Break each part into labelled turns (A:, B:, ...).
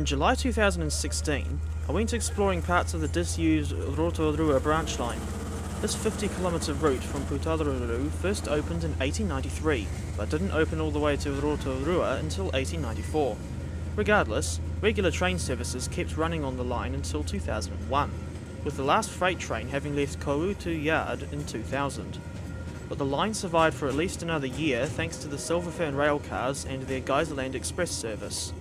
A: In July 2016, I went exploring parts of the disused Rotorua Branch line. This 50-kilometre route from Rotorua first opened in 1893, but didn't open all the way to Rotorua until 1894. Regardless, regular train services kept running on the line until 2001, with the last freight train having left Koutu Yard in 2000. But the line survived for at least another year thanks to the Silverfern railcars and their Geyserland Express service.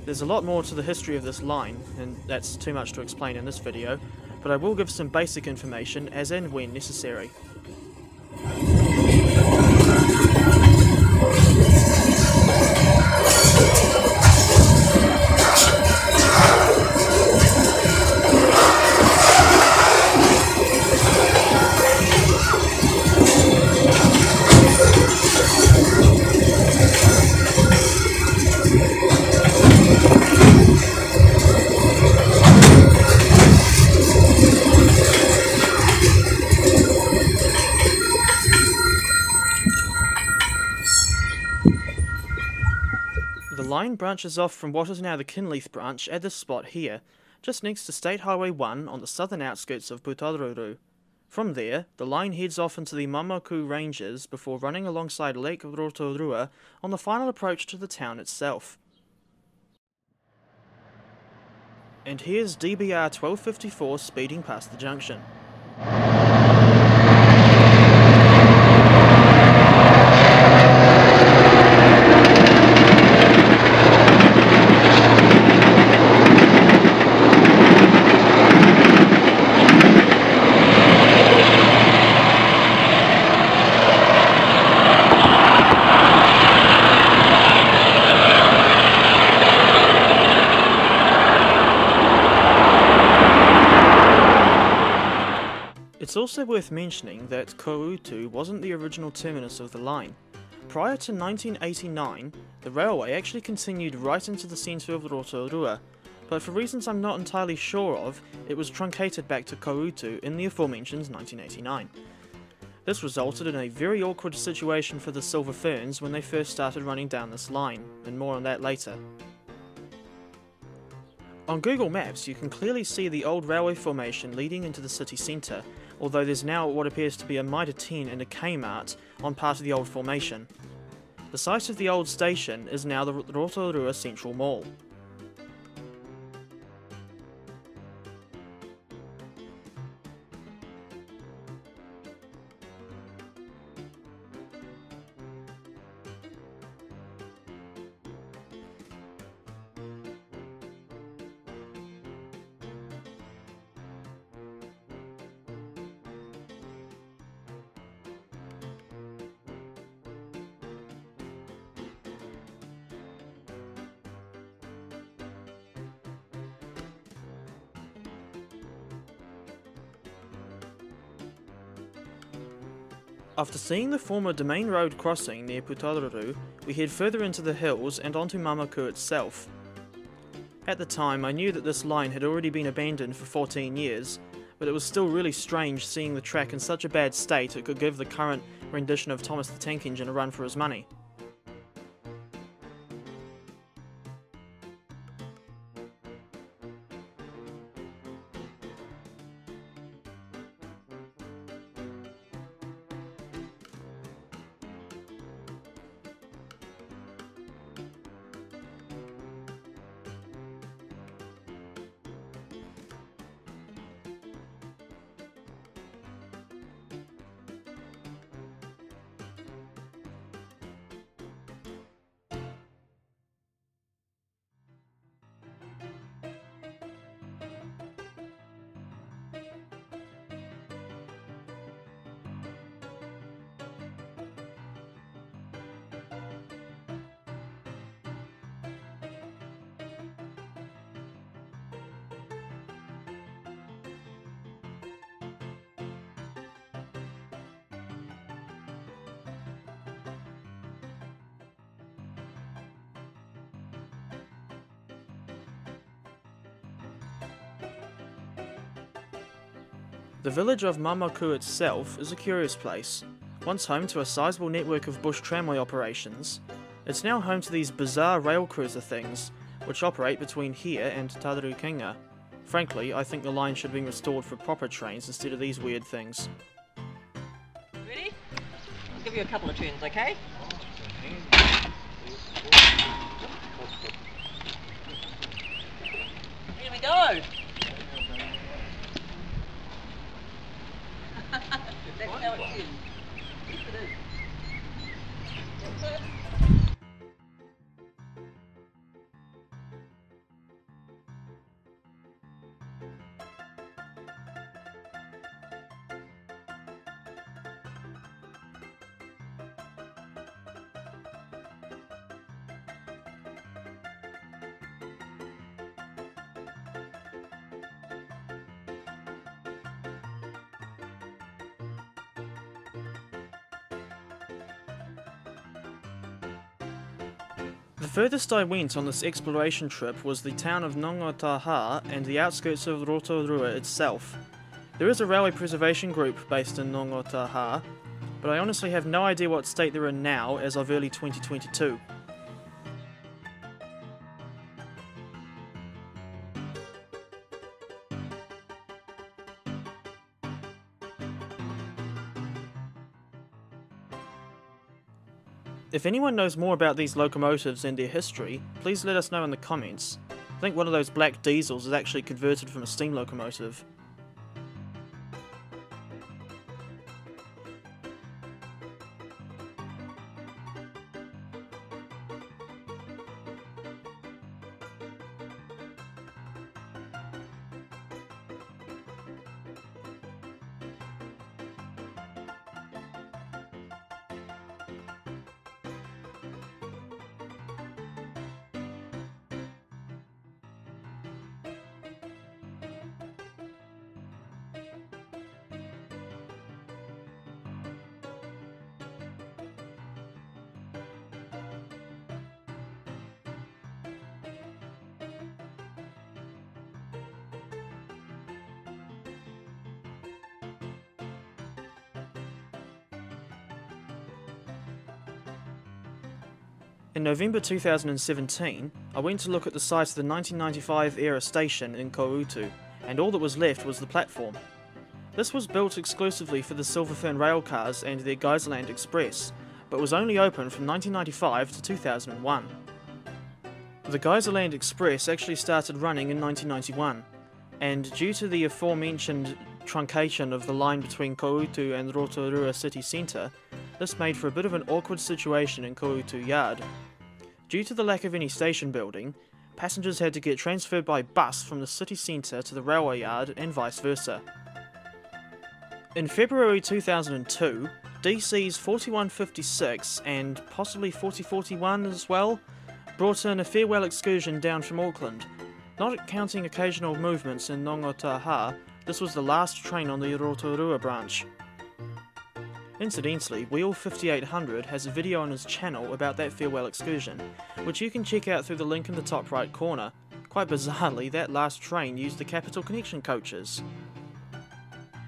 A: There's a lot more to the history of this line, and that's too much to explain in this video, but I will give some basic information as and when necessary. The line branches off from what is now the Kinleith branch at this spot here, just next to State Highway 1 on the southern outskirts of Rotorua. From there, the line heads off into the Mamaku Ranges before running alongside Lake Rotorua on the final approach to the town itself. And here's DBR 1254 speeding past the junction. It's also worth mentioning that Koutu wasn't the original terminus of the line. Prior to 1989, the railway actually continued right into the centre of Rotorua, but for reasons I'm not entirely sure of, it was truncated back to Koutu in the aforementioned 1989. This resulted in a very awkward situation for the Silverferns when they first started running down this line, and more on that later. On Google Maps you can clearly see the old railway formation leading into the city centre, although there's now what appears to be a Mitre 10 and a Kmart on part of the old formation. The site of the old station is now the Rotorua Central Mall. After seeing the former Domain Road crossing near Rotorua, we head further into the hills and onto Mamaku itself. At the time I knew that this line had already been abandoned for 14 years, but it was still really strange seeing the track in such a bad state it could give the current rendition of Thomas the Tank Engine a run for his money. The village of Mamaku itself is a curious place. Once home to a sizable network of bush tramway operations, It's now home to these bizarre rail cruiser things, which operate between here and Tararukinga. Frankly, I think the line should have been restored for proper trains instead of these weird things.
B: Ready? I'll give you a couple of turns, okay? Here we go! That's how it is. Yes, it is. That's it.
A: The furthest I went on this exploration trip was the town of Ngongohata and the outskirts of Rotorua itself. There is a railway preservation group based in Ngongohata, but I honestly have no idea what state they're in now as of early 2022. If anyone knows more about these locomotives and their history, please let us know in the comments. I think one of those black diesels is actually converted from a steam locomotive. In November 2017, I went to look at the site of the 1995 era station in Koutu, and all that was left was the platform. This was built exclusively for the Silverfern railcars and their Geyserland Express, but was only open from 1995 to 2001. The Geyserland Express actually started running in 1991, and due to the aforementioned truncation of the line between Koutu and Rotorua city centre, this made for a bit of an awkward situation in Koutu Yard. Due to the lack of any station building, passengers had to get transferred by bus from the city centre to the railway yard and vice versa. In February 2002, DC's 4156 and possibly 4041 as well brought in a farewell excursion down from Auckland. Not counting occasional movements in Ngongohata, this was the last train on the Rotorua Branch. Incidentally, Wheel 5800 has a video on his channel about that farewell excursion, which you can check out through the link in the top right corner. Quite bizarrely, that last train used the Capital Connection coaches.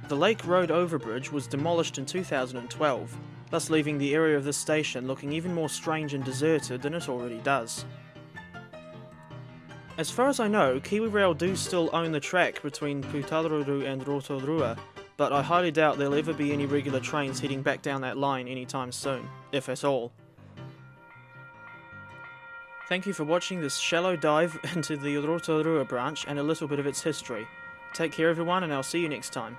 A: The Lake Road overbridge was demolished in 2012, thus leaving the area of this station looking even more strange and deserted than it already does. As far as I know, KiwiRail do still own the track between Putaruru and Rotorua, but I highly doubt there'll ever be any regular trains heading back down that line anytime soon, if at all. Thank you for watching this shallow dive into the Rotorua branch and a little bit of its history. Take care everyone, and I'll see you next time.